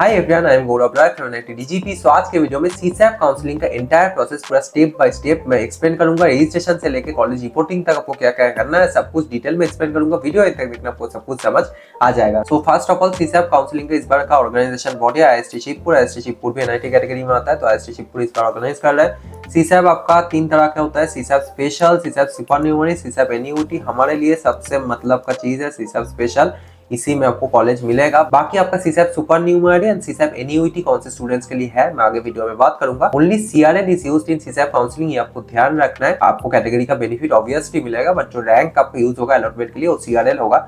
Hi everyone, I am Gaurav Rai from NIT DGP. So आज के video में सीसैप काउंसलिंग का एंटायर प्रोसेस पूरा स्टेप बाय स्टेप मैं एक्सप्लेन करूंगा। रजिस्ट्रेशन से लेके कॉलेज रिपोर्टिंग तक आपको क्या क्या करना है सब कुछ डिटेल में एक्सप्लेन करूंगा। वीडियो एंड तक देखना, आपको सब कुछ समझ आ जाएगा। So first of all, CSAB counselling का इस बार का organisation body IST Shibpur. IST Shibpur भी एनआईटी कैटेगरी में आता है, तो आईएसटी शिवपुर इस बार ऑर्गेनाइज कर रहा है। सीसैप आपका 3 तरह का होता है, सीसैप स्पेशल, सीसैप सुपरन्यूमरी, सीसैप एनयूटी। हमारे लिए सबसे मतलब का चीज है सीसैप स्पेशल, इसी में आपको कॉलेज मिलेगा। बाकी आपका सीसैप सुपर न्यूमरी एंड सीसैप एनयूटी कौन से स्टूडेंट्स के लिए है मैं आगे वीडियो में बात करूंगा। Only CRL is used in CSAB counselling, ये आपको ध्यान रखना है। आपको कैटेगरी का बेनिफिट ऑब्वियसली मिलेगा, बट जो रैंक आपका यूज होगा अलॉटमेंट के लिए वो सीआरएल होगा।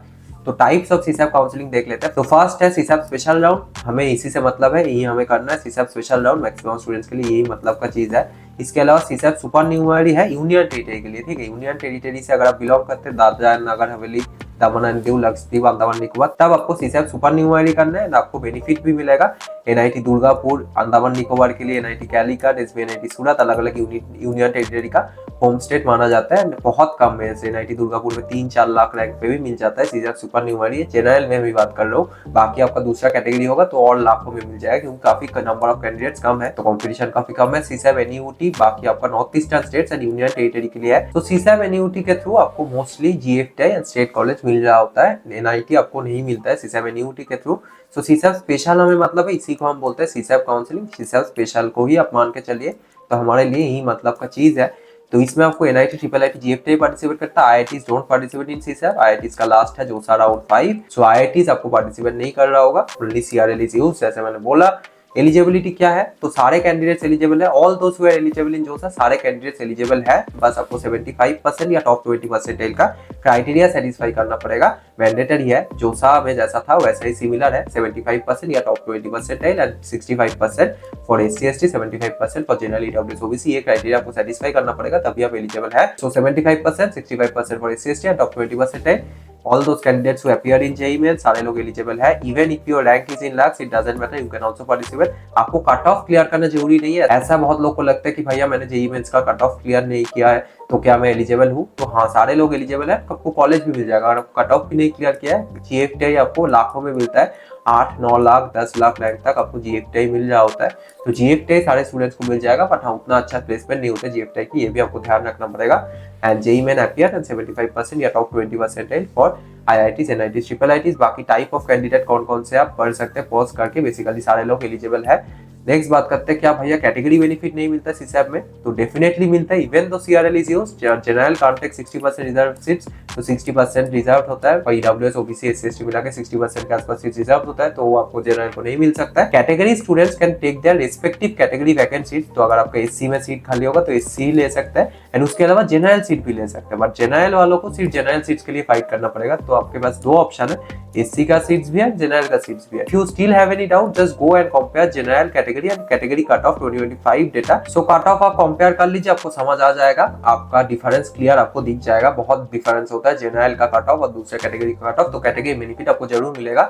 तो टाइप्स ऑफ सीसैप काउंसलिंग देख लेते हैं। तो फर्स्ट है सीसैप स्पेशल राउंड, हमें इसी से मतलब है, यही हमें करना है। सीसैप स्पेशल राउंड मैक्सिमम स्टूडेंट्स के लिए यही मतलब का चीज है। इसके अलावा सीसैप सुपर न्यूमरी है यूनियन टेरिटरी के लिए, ठीक है। यूनियन टेरिटरी से अगर आप बिलोंग करते हैं, दादरा नगर हवेली, दमन एंड दीव, लक्षद्वीप, अंडमान निकोबार, तब आपको सीसैप सुपर न्यूमरी करना है। आपको बेनिफिट भी मिलेगा। एनआईटी दुर्गापुर, अंडमान निकोबार के लिए एनआईटी कैलीकट, इसमें एनआईटी सूरत, अलग अलग यूनियन टेरिटरी का होम स्टेट माना जाता है। बहुत कम है, एनआईटी दुर्गापुर में 3-4 लाख रैंक पे भी मिल जाता है सीसैप सुपर न्यूमरी। जनरल में भी बात कर रहा हूँ, बाकी आपका दूसरा कैटेगरी होगा तो और लाखों में मिल जाएगा, क्योंकि काफी नंबर ऑफ कैंडिडेट्स कम है, तो कंपटीशन काफी कम है। सीसैप एनयूटी बाकी आपका north eastern states and union territory के लिए है। तो सीसैप एनयूटी के थ्रू आपको मोस्टली जीएफटी एंड स्टेट कॉलेज मिल रहा होता है, एनआईटी आपको नहीं मिलता है सीसैप एनयूटी के थ्रू। सो सीसैप स्पेशल हमें मतलब है, इसी को हम बोलते हैं सीसैप काउंसलिंग। सीसैप स्पेशल को ही आप मान के चलिए, तो हमारे लिए यही मतलब का चीज है। तो इसमें आपको NIT, triple IT, GFT participate करता है। IITs don't participate in CSAB. IITs का लास्ट है जोसा राउंड 5। सो आईआईटीज आपको पार्टिसिपेट नहीं कर रहा होगा, ओनली सीआरएल इज यूज्ड, जैसे मैंने बोला। एलिजिबिलिटी क्या है, तो सारे कैंडिडेट्स एलिजिबल है। All those who are eligible in JoSAA, सारे कैंडिडेट्स एलिजिबल है। बस आपको 75% या टॉप 20% का क्राइटेरिया सेटिस्फाई करना पड़ेगा। मैंडेटरी है, जोसा में जैसा था वैसा ही सिमिलर है। 75% या top 20% and 65% for SC ST, 75% for general EWS OBC. ये क्राइटेरिया आपको सेटिस्फाई करना पड़ेगा, तभी आप एलिजिबल है। सो 75%, 65% for SC ST and top 20% है। All those candidates who appear in JEE Mains सारे लोग एलिजिबल है। Even if your rank is in lakhs, it doesn't matter, you can also participate। आपको कट ऑफ क्लियर करना जरूरी नहीं है। ऐसा बहुत लोग को लगता है कि भैया मैंने JEE Mains का कट ऑफ क्लियर नहीं किया है तो क्या मैं एलिजिबल हूँ? तो हाँ, सारे लोग एलिजिबल है, आपको कॉलेज भी मिल जाएगा। अगर आपको कट ऑफ भी नहीं क्लियर किया है, जीएफटी आपको लाखों में मिलता है। 8-9 लाख 10 लाख रैंक तक आपको जीएफटी मिल रहा होता है। तो जीएफटी सारे स्टूडेंट्स को मिल जाएगा, बट हाँ उतना अच्छा प्लेसमेंट नहीं होता जीएफटी की, ये भी आपको ध्यान रखना पड़ेगा। And JEE main appear and 75% या top 20% for IITs, NITs, triple ITs. बाकी टाइप ऑफ कैंडिडेट कौन कौन से आप पढ़ सकते हैं पॉज करके, बेसिकली सारे लोग एलिजिबल है। नेक्स्ट बात करते हैं, क्या भैया कैटेगरी बेनिफिट नहीं मिलता सीसैप में? तो डेफिनेटली मिलता है। Even though CRL is used, general can't take 60% reserve seats, तो 60% रिजर्व होता है। ईडब्ल्यूएस ओबीसी एससी एसटी मिला के 60% के आसपास सीट रिजर्व होता है, तो वो आपको जनरल को नहीं मिल सकता है। Category students can take their respective category vacant seat. तो अगर आपका एससी में सीट खाली होगा तो एससी ले सकते हैं, एंड उसके अलावा जनरल सीट भी ले सकते हैं। बट जनरल वालों को सिर्फ जनरल सीट्स के लिए फाइट करना पड़ेगा। तो आपके पास दो ऑप्शन है, एससी का सीट्स भी है, जनरल का सीट्स भी है। If you still have any doubt, just go and compare general category and category cut off 2025 data. So cut off आप कंपेयर कर लीजिए, आपको समझ आ जाएगा, आपका डिफरेंस क्लियर आपको दिख जाएगा। बहुत डिफरेंस होता है जनरल का कट ऑफ और दूसरे कैटेगरी का कट ऑफ, तो कैटेगरी बेनिफिट आपको जरूर मिलेगा।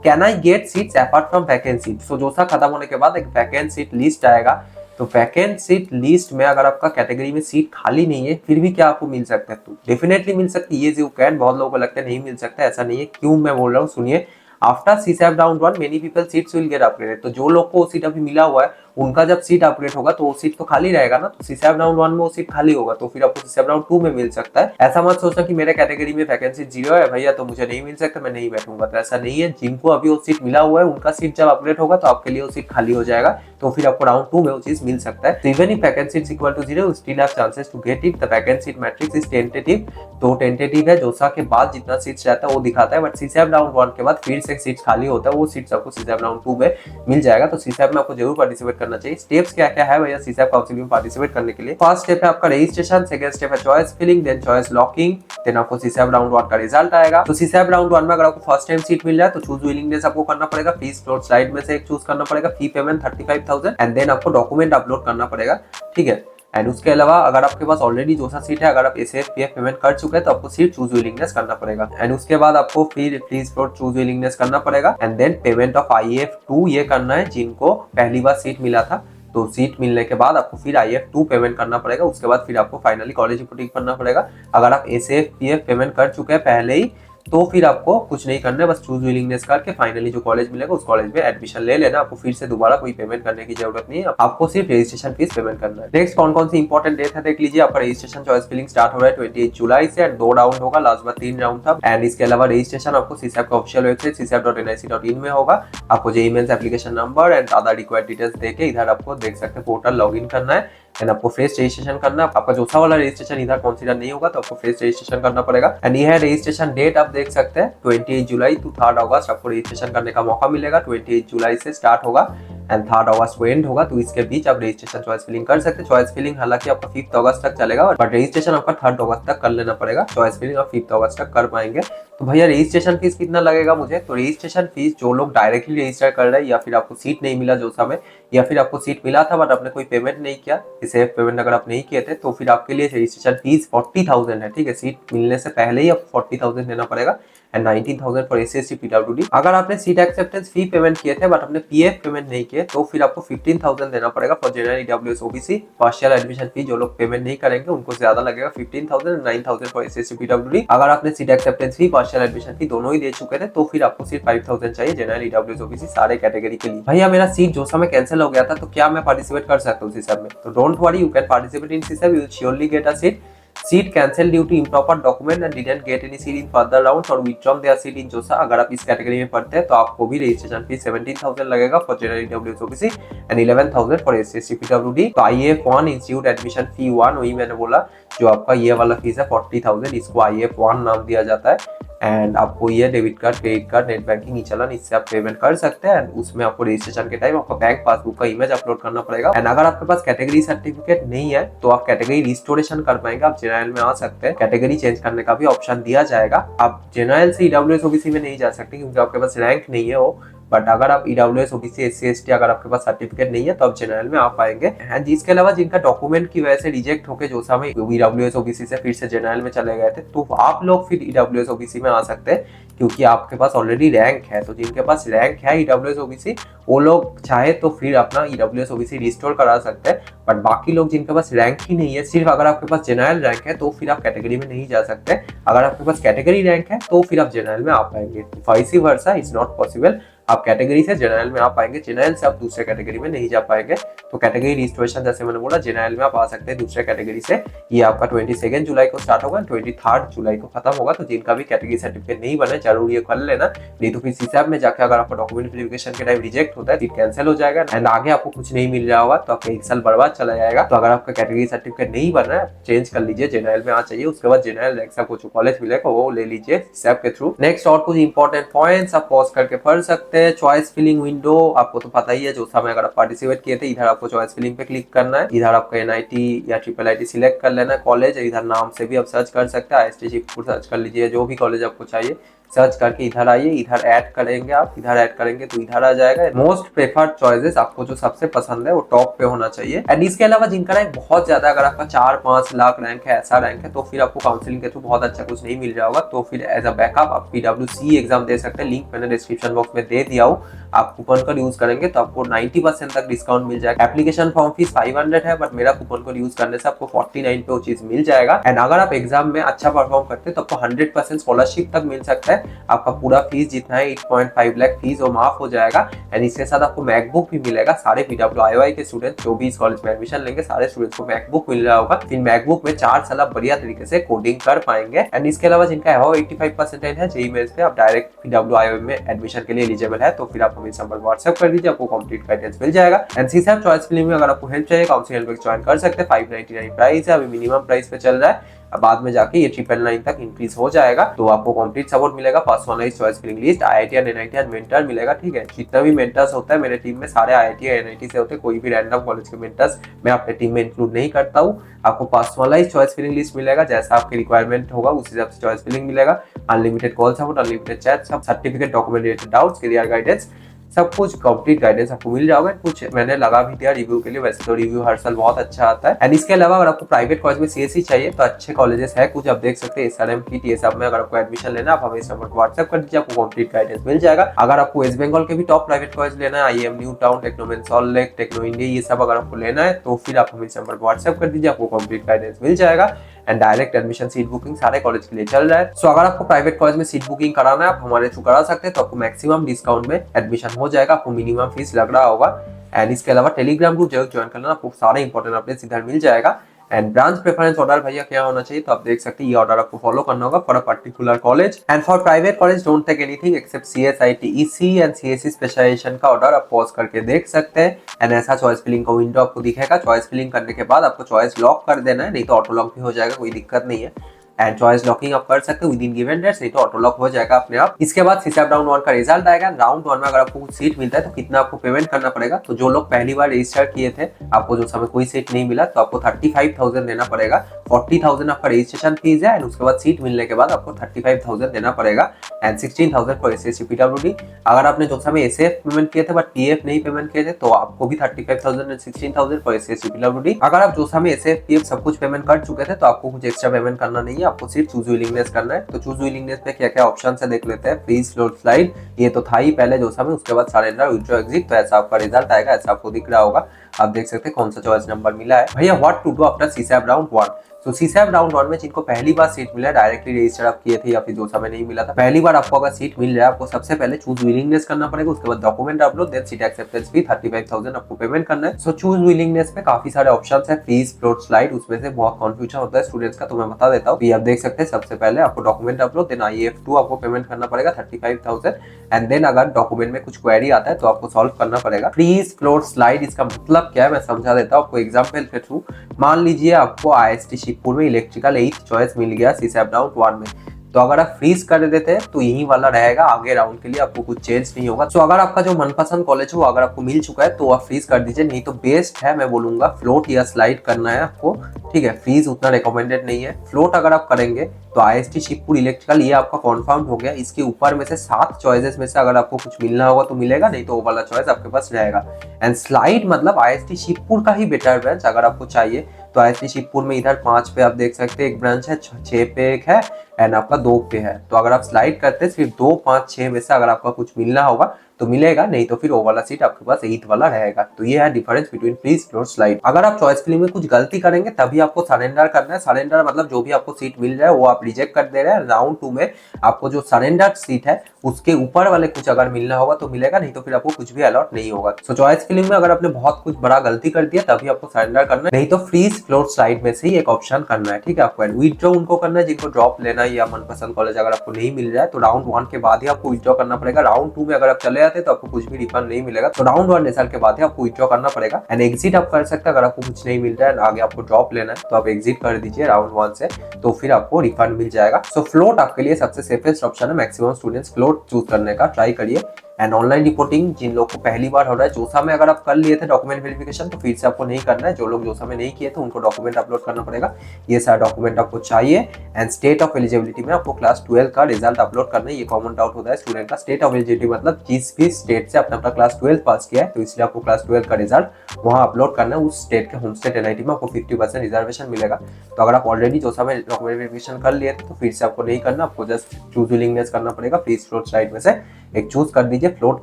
Can I get seats apart from vacant seat? So JoSAA खत्म होने के बाद एक वैकेंट सीट लिस्ट आएगा, तो वैकेंट सीट लिस्ट में अगर आपका कैटेगरी में सीट खाली नहीं है, फिर भी क्या आपको मिल सकता है? तो डेफिनेटली मिल सकती है, ये जो कैन। बहुत लोगों को लगता है नहीं मिल सकता, ऐसा नहीं है। क्यों मैं बोल रहा हूँ सुनिए। After CSAB round 1 many people seats will get upgraded. तो जो लोग को सीट अभी मिला हुआ है, उनका जब सीट अपग्रेड होगा तो वो सीट तो खाली रहेगा ना। तो सीसैप राउंड 1 में वो सीट खाली होगा, तो फिर आपको सीसैप राउंड 2 में मिल सकता है। ऐसा मत सोचना कि मेरे कैटेगरी में वैकेंसी 0 है भैया तो मुझे नहीं मिल सकता, मैं नहीं बैठूंगा। तो ऐसा नहीं है। जिनको अभी वो सीट मिला हुआ है, उनका सीट जब अपग्रेड होगा तो आपके लिए वो सीट खाली हो जाएगा, तो फिर आपको राउंड 2 में वो चीज मिल सकता है। तो even if vacancy is equal to 0, still have chances to get it. The vacancy matrix is tentative, तो टेंटेटिव है। जोसा के बाद जितना सीट्स रहता है वो दिखाता है, बट सीसैप राउंड 1 के बाद फिर से सीट्स खाली होता है, वो सीट्स आपको सीसैप राउंड 2 में मिल जाएगा। तो सीसैप में आपको जरूर पार्टिसिपेट करना चाहिए। स्टेप्स क्या क्या है भैया सीसैप काउंसलिंग में पार्टिसिपेट करने के लिए? फर्स्ट स्टेप है आपका रजिस्ट्रेशन, सेकंड स्टेप है choice filling, then choice locking, then आपको सीसैप राउंड 1 का रिजल्ट आएगा। तो सीसैप राउंड 1 में अगर आपको फर्स्ट टाइम सीट मिल जाए तो चूज विलिंगनेस आपको करना पड़ेगा। फीस फ्लोट स्लाइड में से एक चूज करना पड़ेगा, फी पेमेंट 35,000 एंड देन आपको डॉक्यूमेंट अपलोड करना पड़ेगा, ठीक है। एंड उसके अलावा अगर आपके पास ऑलरेडी जोसा सीट है, अगर आप एसएफ पीएफ पेमेंट कर चुके हैं तो आपको सीट चूज विलिंगनेस करना पड़ेगा। एंड उसके बाद आपको फिर फीस फ्लोट चूज विलिंगनेस करना पड़ेगा, and then payment of IF2 ये करना है जिनको पहली बार सीट मिला था। तो सीट मिलने के बाद आपको फिर IF2 पेमेंट करना पड़ेगा। उसके बाद फिर आपको फाइनली कॉलेज रिपोर्टिंग करना पड़ेगा। अगर आप एसएफ पीएफ पेमेंट कर चुके हैं पहले ही तो फिर आपको कुछ नहीं करना है, बस चूज विलिंगनेस करके फाइनली जो कॉलेज मिलेगा उस कॉलेज में एडमिशन ले लेना। आपको फिर से दोबारा कोई पेमेंट करने की जरूरत नहीं है, आपको सिर्फ रजिस्ट्रेशन फीस पेमेंट करना है। नेक्स्ट कौन कौन सी इंपॉर्टेंट डेट है देख लीजिए। आपका रजिस्ट्रेशन चॉइस फिलिंग स्टार्ट हो रहा है 28 जुलाई से एंड 2 राउंड होगा, लास्ट बार 3 राउंड था। एंड इसके अलावा रजिस्ट्रेशन आपको सीसैप का ऑफिशियल वेबसाइट csap.nic.in में होगा। आपको JEE mains application number and other required details देके इधर आपको देख सकते हैं पोर्टल लॉगिन करना है एंड आपको फ्रेश रजिस्ट्रेशन करना है। आपका जोसा वाला रजिस्ट्रेशन इधर कंसीडर नहीं होगा तो आपको फ्रेश रजिस्ट्रेशन करना पड़ेगा। एंड ये है रजिस्ट्रेशन डेट, आप देख सकते हैं 28 जुलाई टू 3 अगस्त आपको रजिस्ट्रेशन करने का मौका मिलेगा। 28 जुलाई से स्टार्ट होगा एंड 3 अगस्त को एंड होगा, तो इसके बीच आप रजिस्ट्रेशन चॉइस फिलिंग कर सकते हैं। चॉइस फिलिंग हालांकि आपका 5 अगस्त तक चलेगा बट रजिस्ट्रेशन आपका 3 अगस्त तक कर लेना पड़ेगा। चॉइस फिलिंग आप 5 अगस्त तक कर पाएंगे। तो भैया रजिस्ट्रेशन फीस कितना लगेगा मुझे, तो रजिस्ट्रेशन फीस जो लोग डायरेक्टली रजिस्टर कर रहे हैं या फिर आपको सीट नहीं मिला जोसा में, या फिर आपको सीट मिला था बट आपने कोई पेमेंट नहीं किया, सेफ पेमेंट अगर आप नहीं किए थे, तो फिर आपके लिए रजिस्ट्रेशन फीस 40,000 है। ठीक है, सीट मिलने से पहले ही आपको 40,000 देना पड़ेगा एंड 19,000 फॉर SC PWD। अगर आपने सीट एक्सेप्टेंस फी पेमेंट किए थे बट आपने PF पेमेंट नहीं किए तो फिर आपको 15,000 देना पड़ेगा for general EWS OBC। Partial admission fee जो लोग पेमेंट नहीं करेंगे उनको ज्यादा लगेगा 15,000 9,000 फॉर SC PWD। अगर आपने सीट एक्सेप्टेंस फी पार्शियल एडमिशन फी दोनों ही दे चुके थे तो फिर आपको सिर्फ 5,000 चाहिए जनरल EWS OBC सारे कैटेगरी के लिए। भैया मेरा सीट जोसा में कैंसिल हो गया था तो क्या मैं पार्टिसिपेट कर सकता हूँ सीसैप में, तो don't worry, you can participate in CSAB, you will surely get a seat. Seat cancelled due to improper document and didn't get any seat in further rounds और withdrawn their seat in जोसा। अगर आप इस category में पढ़ते हैं तो आपको भी रजिस्ट्रेशन फीस 17,000 लगेगा for general EWS OBC and 11,000 for SC PWD। तो IF1 इंस्टीट्यूट एडमिशन फी 1, वही मैंने बोला जो आपका ये वाला फीस है 40,000, इसको IF1 नाम दिया जाता है। एंड आपको ये debit card, credit card, net banking, e-challan इससे आप पेमेंट कर सकते हैं। एंड उसमें आपको रजिस्ट्रेशन के टाइम आपका बैंक पासबुक का इमेज अपलोड करना पड़ेगा। एंड अगर आपके पास कैटेगरी सर्टिफिकेट नहीं है तो आप कैटेगरी रिस्टोरेशन कर पाएंगे, आप जनरल में आ सकते हैं। कैटेगरी चेंज करने का भी ऑप्शन दिया जाएगा। आप जनरल से EWS OBC में नहीं जा सकते क्योंकि आपके पास रैंक नहीं है वो, बट अगर आप EWS OBC SC ST अगर आपके पास सर्टिफिकेट नहीं है तो आप जनरल में आ पाएंगे। एंड इसके अलावा जिनका डॉक्यूमेंट की वजह से रिजेक्ट होके जोसा में EWS OBC से फिर से जनरल में चले गए थे तो आप लोग फिर EWS OBC में आ सकते हैं क्योंकि आपके पास ऑलरेडी रैंक है। तो जिनके पास रैंक है EWS OBC वो लोग चाहे तो फिर अपना EWS OBC रिस्टोर करा सकते हैं, बट बाकी लोग जिनके पास रैंक ही नहीं है, सिर्फ अगर आपके पास जनरल रैंक है तो फिर आप कैटेगरी में नहीं जा सकते। अगर आपके पास कैटेगरी रैंक है तो फिर आप जनरल में आ पाएंगे, vice versa is not possible. आप कैटेगरी से जनरल में आ पाएंगे, जनरल से आप दूसरे कैटेगरी में नहीं जा पाएंगे। तो कैटेगरी रिस्टोरेशन जैसे मैंने बोला जनरल में आप आ सकते हैं दूसरे कैटेगरी से। ये आपका 22 जुलाई को स्टार्ट होगा, 23 जुलाई को खत्म होगा। तो जिनका भी कैटेगरी सर्टिफिकेट नहीं बने जरूर ये कर लेना, नहीं तो फिर सीसैप में जाकर अगर आपका डॉक्यूमेंट वेरिफिकेशन के टाइम रिजेक्ट होता है सीट कैंसिल हो जाएगा एंड आगे आपको कुछ नहीं मिल रहा होगा तो आपका 1 साल बर्बाद चला जाएगा। तो अगर आपका कैटेगरी सर्टिफिकेट नहीं बन रहा है चेंज कर लीजिए, जनरल में आ चाहिए, उसके बाद जनरल रैंक से आपको जो कॉलेज मिलेगा वो ले लीजिए सीसैप के थ्रू। नेक्स्ट और कुछ इंपॉर्टेंट पॉइंट्स आप पॉज करके पढ़ सकते हैं। चॉइस फिलिंग विंडो आपको तो पता ही है, जोसा में अगर आप पार्टिसिपेट किए थे इधर आपको चॉइस फिलिंग पे क्लिक करना है, इधर आपका NIT या IIIT सिलेक्ट कर लेना है कॉलेज, इधर नाम से भी आप सर्च कर सकते हैं, IST शिवपुर सर्च कर लीजिए, जो भी कॉलेज आपको चाहिए सर्च करके इधर आइए, इधर ऐड करेंगे आप, इधर ऐड करेंगे तो इधर आ जाएगा मोस्ट प्रेफर्ड चॉइसेस, आपको जो सबसे पसंद है वो टॉप पे होना चाहिए। एंड इसके अलावा जिनका रैंक बहुत ज्यादा, अगर आपका 4-5 लाख रैंक है, ऐसा रैंक है, तो फिर आपको काउंसलिंग के थ्रू बहुत अच्छा कुछ नहीं मिल रहा होगा, तो फिर एज अ बैकअप आप PWC एग्जाम दे सकते हैं। लिंक मैंने डिस्क्रिप्शन बॉक्स में दे दिया हूँ, आप कूपन कोड यूज करेंगे तो आपको 90% तक डिस्काउंट मिल जाएगा। एप्लीकेशन फॉर्म फीस 500 है, बट मेरा कूपन कोड यूज करने से आपको 49 पे वो चीज मिल जाएगा। एंड अगर आप एग्जाम में अच्छा परफॉर्म करते हैं तो आपको 100% स्कॉलरशिप तक मिल सकता है। आपका पूरा फीस जितना है 8.5 लाख फीस वो माफ हो जाएगा। एंड इसके साथ आपको मैकबुक भी मिलेगा। सारे PWIY के स्टूडेंट जो भी इस कॉलेज में एडमिशन लेंगे सारे स्टूडेंट्स को मैकबुक मिल रहा होगा। फिर मैकबुक में 4 साल आप बढ़िया तरीके से कोडिंग कर पाएंगे। एंड इसके अलावा जिनका अबव 85% है जेईई मेंस पे, आप डायरेक्ट PWIY में एडमिशन के लिए एलिजिबल है, तो फिर आप हमें नंबर व्हाट्सएप कर दीजिए, आपको कंप्लीट गाइडेंस मिल जाएगा। एंड सीसैप चॉइस फिलिंग में अगर आपको हेल्प चाहिए काउंसलिंग हेल्प ज्वाइन कर सकते हैं। 599 प्राइस है, अभी मिनिमम प्राइस पे चल रहा है, बाद में जाके ये 999 तक इंक्रीज हो जाएगा। तो आपको कंप्लीट सपोर्ट मिलेगा, personalised choice filling list, IIT and NIT and mentor मिलेगा। ठीक है, जितना भी मेंटर्स होता है मेरे टीम में सारे IIT या NIT से होते हैं, कोई भी रैंडम कॉलेज के मेंटर्स मैं अपने टीम में इंक्लूड नहीं करता हूँ। आपको पर्सनलाइज्ड चॉइस फिलिंग लिस्ट मिलेगा, जैसा आपकी रिक्वायरमेंट होगा उस हिसाब से चॉइस फिलिंग मिलेगा। Unlimited call support, unlimited chat, सब certificate, document related doubts, career guidance, सब कुछ कंप्लीट गाइडेंस आपको मिल जाएगा। कुछ मैंने लगा भी दिया रिव्यू के लिए, वैसे तो रिव्यू हर साल बहुत अच्छा आता है। एंड इसके अलावा अगर आपको प्राइवेट कॉलेज में CSE चाहिए तो अच्छे कॉलेजेस है कुछ, आप देख सकते हैं SRM KIT, ये सब में अगर आपको एडमिशन लेना है आप हमें इस नंबर को व्हाट्सएप कर दीजिए, आपको कंप्लीट गाइडेंस मिल जाएगा। अगर आपको वेस्ट बंगाल के भी टॉप प्राइवेट कॉलेज लेना है, IIM New Town, techno main Salt Lake, Techno India, ये सब अगर आपको लेना है तो फिर आप हमें इस नंबर को व्हाट्सएप कर दीजिए, आपको कंप्लीट गाइडेंस मिल जाएगा। And direct admission seat booking सारे कॉलेज के लिए चल रहा है। सो अगर आपको प्राइवेट कॉलेज में सीट बुकिंग कराना है आप हमारे थ्रू करा सकते हैं, तो आपको मैक्सिमम डिस्काउंट में एडमिशन हो जाएगा, आपको मिनिमम फीस लग रहा होगा। एंड इसके अलावा टेलीग्राम ग्रुप जरूर ज्वाइन कर लेना, आपको सारे इंपॉर्टेंट अपडेट्स इधर मिल जाएगा। एंड ब्रांच प्रेफरेंस ऑर्डर भैया क्या होना चाहिए, तो आप देख सकते हैं ये ऑर्डर आपको फॉलो करना होगा for a particular college. And for private college don't take anything except CSIT EC and CSE specialisation का ऑर्डर आप पॉज करके देख सकते हैं। एंड ऐसा चॉइस फिलिंग का विंडो आपको दिखेगा, चॉइस फिलिंग करने के बाद आपको चॉइस लॉक कर देना है, नहीं तो ऑटो लॉक भी हो जाएगा, कोई दिक्कत नहीं है। एंड चॉइस लॉकिंग आप कर सकते हो विद इन गिवन डेट्स, नहीं तो ऑटो लॉक हो जाएगा अपने आप। इसके बाद सीसैप राउंड 1 का रिजल्ट आएगा। राउंड 1 में अगर आपको कुछ सीट मिलता है तो कितना आपको पेमेंट करना पड़ेगा, तो जो लोग पहली बार रजिस्टर किए थे आपको जो समय कोई सीट नहीं मिला तो आपको 35,000 देना पड़ेगा। 40,000 आपका रजिस्ट्रेशन फीस है एंड उसके बाद सीट मिलने के बाद आपको 35,000 देना पड़ेगा एंड 16,000 फॉर SSC PWD। अगर आपने जो समय SF पेमेंट किए थे बट PF नहीं पेमेंट किए थे तो आपको भी 35,000 एंड 16,000 फॉर SSC PWD। अगर आप जो समय SF PF सब कुछ पेमेंट कर चुके थे तो आपको कुछ एक्स्ट्रा पेमेंट करना नहीं है, आपको सिर्फ चूज विलिंगनेस करना है। तो चूज विलिंगनेस पे क्या क्या ऑप्शन है देख लेते हैं। फ्रीज, फ्लोट, स्लाइड, ये तो था ही पहले जो समय, उसके बाद सरेंडर, विथड्रॉ, एग्जिट। तो ऐसा आपका रिजल्ट आएगा, ऐसा आपको दिख रहा होगा, आप देख सकते हैं कौन सा चॉइस नंबर मिला है। भैया what to do after CSAB round 1। तो सीसैप राउंड 1 में जिनको पहली बार सीट मिला डायरेक्टली रजिस्टर आप किए थे या फिर जो समय नहीं मिला था, पहली बार आपको अगर सीट मिल जाए आपको सबसे पहले चूज विलिंगनेस करना पड़ेगा, उसके बाद document upload, then seat acceptance fee 35,000 आपको पेमेंट करना है। सो चूज विलिंगनेस में काफी सारे ऑप्शंस है, फ्रीज, फ्लोट, स्लाइड, उसमें से बहुत कंफ्यूजन होता है स्टूडेंट्स का, तो मैं बता देता हूँ। आप देख सकते हैं सबसे पहले आपको डॉक्यूमेंट अपलोड, देन IF2 आपको पेमेंट करना पड़ेगा 35,000 एंड देन अगर डॉक्यूमेंट में कुछ क्वेरी आता है तो आपको सॉल्व करना पड़ेगा। फ्रीज, फ्लोट, स्लाइड इसका मतलब क्या है मैं समझा देता हूँ आपको एग्जाम्पल के थ्रू। मान लीजिए आपको IST शिवपुर में इलेक्ट्रिकल 8th चॉइस मिल गया सीसैप राउंड 1 में, तो अगर आप फ्रीज कर देते हैं तो यही वाला रहेगा, आगे राउंड के लिए आपको कुछ चेंज नहीं होगा। तो अगर आपका जो मनपसंद कॉलेज हो अगर आपको मिल चुका है तो आप फ्रीज कर दीजिए, नहीं तो बेस्ट है मैं बोलूंगा फ्लोट या स्लाइड करना है आपको, ठीक है। फ्रीज उतना रिकमेंडेड नहीं है। फ्लोट अगर आप करेंगे तो IST शिवपुर इलेक्ट्रिकल ये आपका कॉन्फर्म हो गया, इसके ऊपर में से 7 चॉइसेस में से अगर आपको कुछ मिलना होगा तो मिलेगा, नहीं तो वो वाला चॉइस आपके पास रहेगा। एंड स्लाइड मतलब IST शिवपुर का ही बेटर ब्रांच अगर आपको चाहिए तो IST शिवपुर में इधर 5 पे आप देख सकते हैं एक ब्रांच है, 6 पे एक है एंड आपका 2 पे है। तो अगर आप स्लाइड करते हैं सिर्फ 2, 5, 6 में से अगर आपका कुछ मिलना होगा तो मिलेगा, नहीं तो फिर वो वाला सीट आपके पास 8 वाला रहेगा। तो ये है difference between freeze, float, slide. अगर आप चॉइस फिलिंग में कुछ गलती करेंगे तभी आपको सरेंडर करना है। सरेंडर मतलब जो भी आपको सीट मिल जाए वो आप रिजेक्ट कर दे रहे हैं। राउंड 2 में आपको जो सरेंडर सीट है उसके ऊपर वाले कुछ अगर मिलना होगा तो मिलेगा, नहीं तो फिर आपको कुछ भी अलॉट नहीं होगा। सो चॉइस फिलिंग में अगर आपने बहुत कुछ बड़ा गलती कर दिया तभी आपको सरेंडर करना है, नहीं तो फ्रीज, फ्लोट, स्लाइड में से ही एक ऑप्शन करना है, ठीक है। आपको विथड्रॉ उनको करना है जिनको ड्रॉप लेना है या मनपसंद कॉलेज अगर आपको नहीं मिल जाए तो राउंड 1 के बाद ही आपको विथड्रॉ करना पड़ेगा। राउंड 2 में अगर आप चले जाते तो आपको कुछ भी रिफंड नहीं मिलेगा, तो राउंड 1 रिजल्ट के बाद ही आपको विथड्रॉ करना पड़ेगा। एंड एग्जिट आप कर सकते हैं अगर आपको कुछ नहीं मिल रहा है आगे आपको ड्रॉप लेना है तो आप एग्जिट कर दीजिए राउंड 1 से, तो फिर आपको रिफंड मिल जाएगा। सो फ्लोट आपके लिए सबसे सेफेस्ट ऑप्शन है, मैक्सिमम स्टूडेंट्स फ्लोट चूज करने का ट्राई करिए। एंड ऑनलाइन रिपोर्टिंग जिन लोग को पहली बार हो रहा है, जोसा में अगर आप कर लिए थे डॉक्यूमेंट वेरिफिकेशन तो फिर से आपको नहीं करना है। जो लोग जोसा में नहीं किए थे उनको डॉक्यूमेंट अपलोड करना पड़ेगा, ये सारा डॉक्यूमेंट आपको चाहिए। एंड स्टेट ऑफ एलिजिबिलिटी में आपको क्लास 12 का रिजल्ट अपलोड करना है, ये कॉमन डाउट होता है स्टूडेंट का। स्टेट ऑफ एलिजिबिलिटी मतलब जिस भी स्टेट से आपने अपना क्लास 12 पास किया है तो इसलिए आपको क्लास 12 का रिजल्ट वहाँ अपलोड करना है। उस स्टेट के होम स्टेट NIT में आपको 50% रिजर्वेशन मिलेगा। तो अगर आप ऑलरेडी जोसा में डॉक्यूमेंट वेरिफिकेशन कर लिए थे तो फिर से आपको नहीं करना, आपको जस्ट चूज विलिंगनेस करना पड़ेगा। फ्रीज, फ्लोट, स्लाइड में से एक चूज कर दीजिए, फ्लोट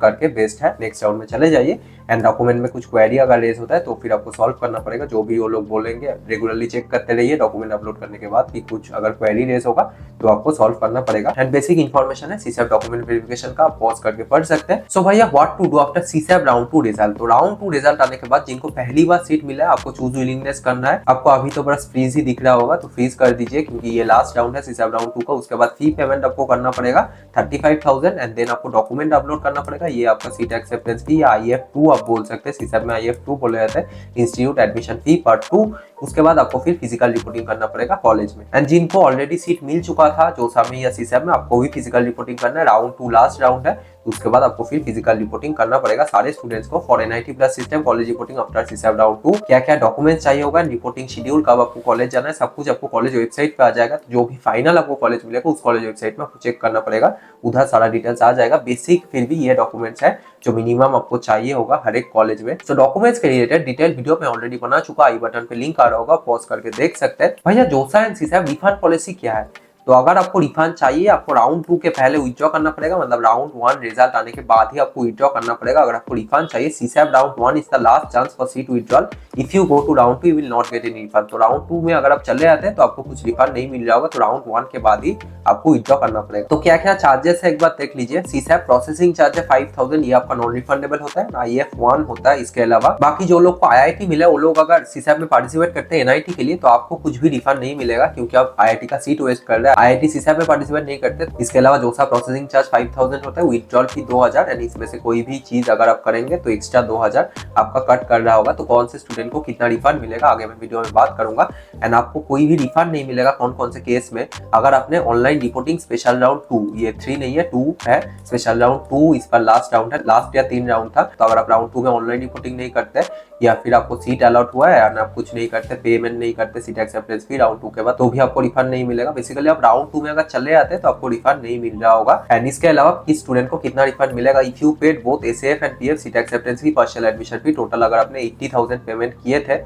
करके बेस्ट है, नेक्स्ट राउंड में चले जाइए। एंड डॉक्यूमेंट में कुछ क्वेरी अगर रेज होता है तो फिर आपको सॉल्व करना पड़ेगा, जो भी वो लोग बोलेंगे रेगुलरली चेक करते रहिए डॉक्यूमेंट अपलोड करने के बाद कि कुछ अगर क्वेरी रेज होगा तो आपको सॉल्व करना पड़ेगा। एंड बेसिक इन्फॉर्मेशन है सीसैप डॉक्यूमेंट वेरिफिकेशन का, आप पॉज करके पढ़ सकते हैं। सो भैया what to do after CSAB round 2 result. तो राउंड 2 रिजल्ट आने के बाद जिनको पहली बार सीट मिला है आपको चूज विलिंगनेस करना है। आपको अभी तो बस फ्रीज ही दिख रहा होगा तो फ्रीज कर दीजिए क्योंकि ये लास्ट राउंड है सीसैप राउंड 2 का। उसके बाद फी पेमेंट आपको करना पड़ेगा 35,000 एंड देन आपको डॉक्यूमेंट अपलोड करना पड़ेगा, ये आपका सीट एक्सेप्टेंस फी या IF2 आप बोल सकते हैं, सीसैप में IF2 बोले जाते हैं, इंस्टीट्यूट एडमिशन फी पार्ट 2। उसके बाद आपको फिर फिजिकल रिपोर्टिंग करना पड़ेगा कॉलेज में। एंड जिनको ऑलरेडी सीट मिल चुका था जोसा में या सीसैप में आपको भी फिजिकल रिपोर्टिंग करना है। राउंड 2 लास्ट राउंड है, उसके बाद आपको फिर फिजिकल रिपोर्टिंग करना पड़ेगा सारे स्टूडेंट्स को for NIT plus system college reporting after CSAB round 2। क्या क्या डॉक्यूमेंट चाहिए होगा, रिपोर्टिंग शेड्यूल, कब आपको कॉलेज जाना है, सब कुछ आपको कॉलेज वेबसाइट पे आ जाएगा। तो जो भी फाइनल आपको कॉलेज मिलेगा उस कॉलेज वेबसाइट में आपको चेक करना पड़ेगा, उधर सारा डिटेल्स आ जाएगा। बेसिक फिर भी ये डॉक्यूमेंट्स है जो मिनिमम आपको चाहिए होगा हर एक कॉलेज में। तो डॉक्यूमेंट्स के रिलेटेड डिटेल वीडियो में ऑलरेडी बना चुका, आई बटन पे लिंक आ रहा होगा, पॉज करके देख सकते हैं। भैया जोसा एंड सीसैप रिफंड पॉलिसी क्या है। तो अगर आपको रिफंड चाहिए, आपको राउंड 2 के पहले विथड्रॉ करना पड़ेगा, मतलब राउंड 1 रिजल्ट आने के बाद ही आपको विथड्रॉ करना पड़ेगा। अगर आपको रिफंड चाहिए, CSAB round 1 is the last chance for seat withdrawal. If you go to round 2 you will not get any refund. तो राउंड 2 में अगर आप चले जाते हैं तो आपको कुछ रिफंड नहीं मिल रहा होगा, तो राउंड 1 के बाद ही आपको विथड्रॉ करना पड़ेगा। तो क्या क्या चार्जेस है एक बार देख लीजिए। सीसैप प्रोसेसिंग चार्ज है 5000, ये आपका नॉन रिफंडेबल होता है, IF1 होता है। इसके अलावा बाकी जो लोग को IIT मिला, वो लोग अगर सीसैप में पार्टिसिपेट करते हैं NIT के लिए, तो आपको कुछ भी रिफंड नहीं मिलेगा, क्योंकि आप IIT का सीट वेस्ट कर रहे हैं, IIT सीसैप में पार्टिसिपेट नहीं करते। इसके अलावा जोसा प्रोसेसिंग चार्ज 5000 होता है, विथड्रॉल फी 2000, यानी इसमें से कोई भी चीज अगर आप करेंगे तो एक्स्ट्रा 2000 आपका कट कर रहा होगा। तो कौन से स्टूडेंट को कितना रिफंड मिलेगा आगे मैं वीडियो में बात करूंगा। एंड आपको कोई भी रिफंड नहीं मिलेगा कौन कौन से केस में, अगर आपने ऑनलाइन रिपोर्टिंग स्पेशल राउंड 2, ये 3 नहीं है 2 है, स्पेशल राउंड 2 इस पर लास्ट राउंड है, लास्ट या 3 राउंड था। तो अगर आप राउंड 2 में ऑनलाइन रिपोर्टिंग नहीं करते या फिर आपको सीट अलॉट हुआ है और आप कुछ नहीं करते, पेमेंट नहीं करते सीट एक्सेप्टेंस फी राउंड 2 के बाद, तो भी आपको रिफंड नहीं मिलेगा। बेसिकली आप राउंड 2 में अगर चले आते हैं तो आपको रिफंड नहीं मिल रहा होगा। एंड इसके अलावा किस स्टूडेंट को कितना रिफंड मिलेगा, if you paid both ACF and PF seat acceptance fee, partial admission fee, total अगर आपने 80,000 पेमेंट किए थे,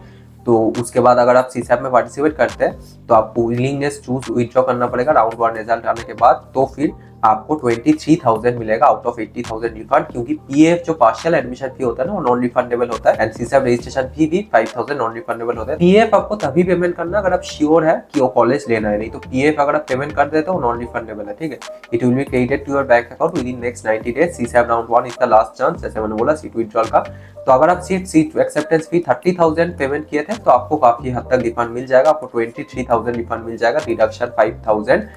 तो उसके बाद अगर आप सीसैप में पार्टिसिपेट करते हैं तो आपको विलिंगनेस चूज विथड्रॉ करना पड़ेगा राउंड 1 रिजल्ट आने के बाद। तो फिर आपको 23,000 मिलेगा आउट ऑफ 80,000 रिफंड, क्योंकि PF जो पार्शियल एडमिशन फी होता है ना, वो नॉन रिफंडेबल होता है। एंड सीसैप रजिस्ट्रेशन फी भी 5000 नॉन रिफंडेबल होता है। PF आपको तभी पेमेंट करना अगर आप श्योर है कि वो कॉलेज लेना है, नहीं तो PF अगर आप पेमेंट कर देते हो नॉन रिफंडेबल है, ठीक है। It will be credited to your bank account within next 90 days. CSAB round 1 is the last chance, जैसे मैंने बोला सीट विथड्रॉल का। तो अगर आप सीट एक्सेप्टेंस फी 30,000 पेमेंट किए थे तो आपको काफी हद तक रिफंड मिल जाएगा, आपको 23,000 रिफंड मिल जाएगा, डिडक्शन 5,000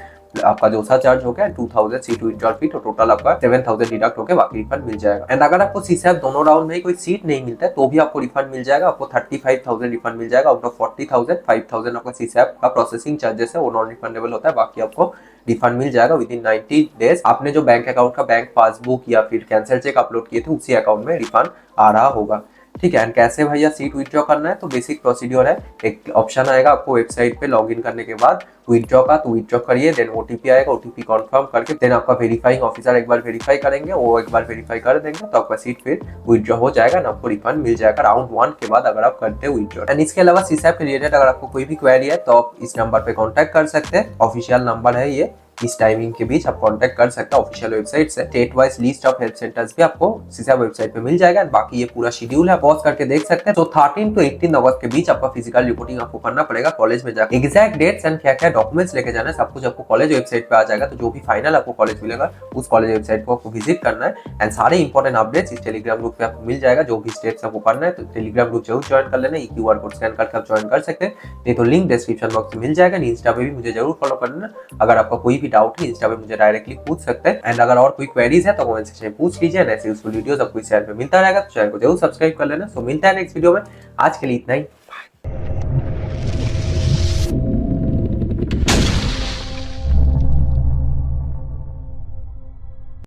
आपका जोसा चार्ज हो गया, 2000 सीट विथड्रॉल फी, तो टोटल आपका 7000 डिडक्ट होकर बाकी रिफंड मिल जाएगा। एंड अगर आपको सीसैप दोनों राउंड में कोई सीट नहीं मिलता है तो भी आपको रिफंड मिल जाएगा, आपको 35,000 रिफंड मिल जाएगा आउट ऑफ 40,000। 5,000 आपका सीसैप का प्रोसेसिंग चार्जेस है, वो नॉन रिफंडेबल होता है, बाकी आपको रिफंड मिल जाएगा विद इन 90 डेज। आपने जो बैंक अकाउंट का बैंक पासबुक या फिर कैंसिल चेक अपलोड किए थे उसी अकाउंट में रिफंड आ रहा होगा, ठीक है। एंड कैसे भैया सीट विथड्रॉ करना है, तो बेसिक प्रोसीड्योर है, एक ऑप्शन आएगा आपको वेबसाइट पे लॉगिन करने के बाद विथड्रॉ का, तो विथड्रॉ करिए, देन OTP आएगा, OTP कंफर्म करके देन आपका वेरीफाइंग ऑफिसर एक बार वेरीफाई करेंगे, वो एक बार वेरीफाई कर देंगे तो आपका सीट फिर विथड्रॉ हो जाएगा ना, आपको रिफंड मिल जाएगा राउंड 1 के बाद अगर आप करते हो विथड्रॉ। एंड इसके अलावा सीसैप के रिलेटेड अगर आपको कोई भी क्वेरी है तो आप इस नंबर पे कॉन्टैक्ट कर सकते हैं, ऑफिशियल नंबर है ये, इस टाइमिंग के बीच आप कांटेक्ट कर सकते हैं ऑफिशियल वेबसाइट से। State wise list of help centres भी आपको सीसैप वेबसाइट पे मिल जाएगा। बाकी ये पूरा शेड्यूल है, पॉज करके देख सकते हैं। तो 13 to 18 अगस्त के बीच आपका फिजिकल रिपोर्टिंग आपको करना पड़ेगा कॉलेज में जाकर। एग्जैक्ट डेट्स एंड क्या क्या डॉक्यूमेंट्स लेके जाना है सब कुछ आपको कॉलेज वेबसाइट पे आ जाएगा। तो जो भी फाइनल आपको कॉलेज मिलेगा उस कॉलेज वेबसाइट को आपको विजिट करना है। एंड सारे इंपॉर्टेंट अपडेट्स इस टेलीग्राम ग्रुप पे आपको मिल जाएगा, जो भी स्टेप्स आपको करना है। तो टेलीग्राम ग्रुप जरूर ज्वाइन कर लेना, ये QR कोड स्कैन करके आप ज्वाइन कर सकते हैं, नहीं तो लिंक डिस्क्रिप्शन बॉक्स में मिल जाएगा। इंस्टा पे भी मुझे जरूर फॉलो करना, अगर आपका कोई भी डाउट है इंस्टा पे मुझे डायरेक्टली पूछ सकते हैं। एंड अगर और कोई क्वेरीज है तो कमेंट सेक्शन में पूछ लीजिए। ऐसे यूजफुल वीडियोस आपको इस चैनल पे मिलता रहेगा, तो चैनल को जरूर सब्सक्राइब कर लेना। सो मिलता है नेक्स्ट वीडियो में, आज के लिए इतना ही, बाय।